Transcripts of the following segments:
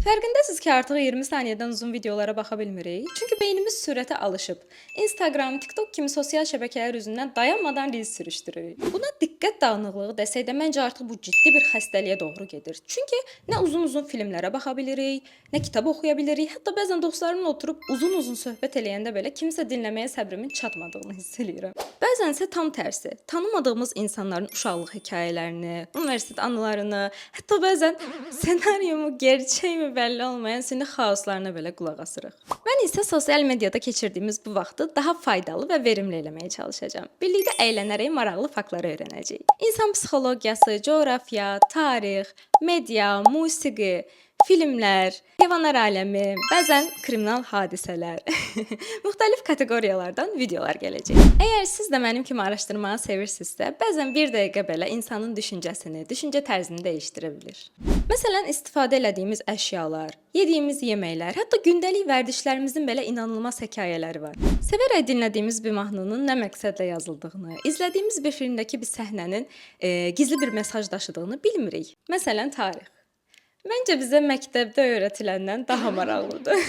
Fərqindəsiz ki, artıq 20 saniyədən uzun videolara baxa bilmirik. Çünki beynimiz sürətə alışıb. Instagram, TikTok kimi sosial şəbəkələr üzündən dayanmadan reels sürüşdürürük. Buna diqqət dağınıqlığı desək də, məncə artıq bu ciddi bir xəstəliyə doğru gedir. Çünki nə uzun-uzun filmlərə baxa bilirik, nə kitab oxuya bilirik. Hətta bəzən dostlarımla oturub uzun-uzun söhbət eləyəndə belə kimsə dinləməyə səbrimin çatmadığını hiss eləyirəm. Bəzən isə tam tərsi. Tanımadığımız insanların uşaqlıq hekayələrini, universitet anılarını, hətta bəzən senaryomu gerçəkmi bəlli olmayan süni xaoslarına belə qulaq asırıq. Mən isə sosial mediada keçirdiyimiz bu vaxtı daha faydalı və verimli eləməyə çalışacağam. Birlikdə əylənərək maraqlı faktları öyrənəcəyik. İnsan psixologiyası, coğrafiya, tarix, media, musiqi, filmlər, heyvanlar aləmi, bəzən kriminal hadisələr, müxtəlif kateqoriyalardan videolar gələcək. Əgər siz də mənim kimi araşdırmağı sevirsinizsə, bəzən bir dəqiqə belə insanın düşüncəsini, düşüncə tərzini dəyişdirə bilir. Məsələn, istifadə elədiyimiz əşyalar, yediyimiz yeməklər, hətta gündəlik vərdişlərimizin belə inanılmaz hekayələri var. Sevərək dinlədiyimiz bir mahnının nə məqsədlə yazıldığını, izlədiyimiz bir filmdəki bir səhnənin gizli bir mesaj daşıdığını bilmirik. Məsələn, tarix. Məncə bizə məktəbdə öyrətiləndən daha maraqlıdır.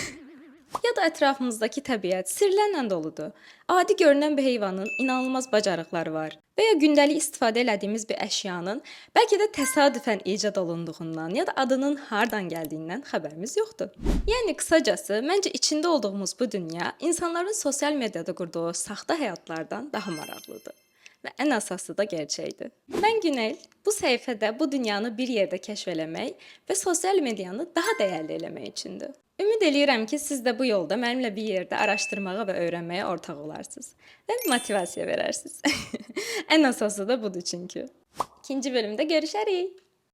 Ya da ətrafımızdakı təbiət sirlərlə doludur. Adi görünən bir heyvanın inanılmaz bacarıqları var. Və ya gündəlik istifadə elədiyimiz bir əşyanın bəlkə də təsadüfən icad olunduğundan ya da adının hardan gəldiyindən xəbərimiz yoxdur. Yəni qısacası, məncə içində olduğumuz bu dünya insanların sosial mediada qurduğu saxta həyatlardan daha maraqlıdır. Və ən əsası da gerçəkdir. Mən Günel, bu səhifədə bu dünyanı bir yerdə kəşf eləmək və sosial medianı daha dəyərli eləmək üçündür. Ümid eləyirəm ki, siz də bu yolda mənimlə bir yerdə araşdırmağa və öyrənməyə ortaq olarsınız və motivasiya verərsiniz. Ən əsası da budur çünki. İkinci bölümdə görüşərik.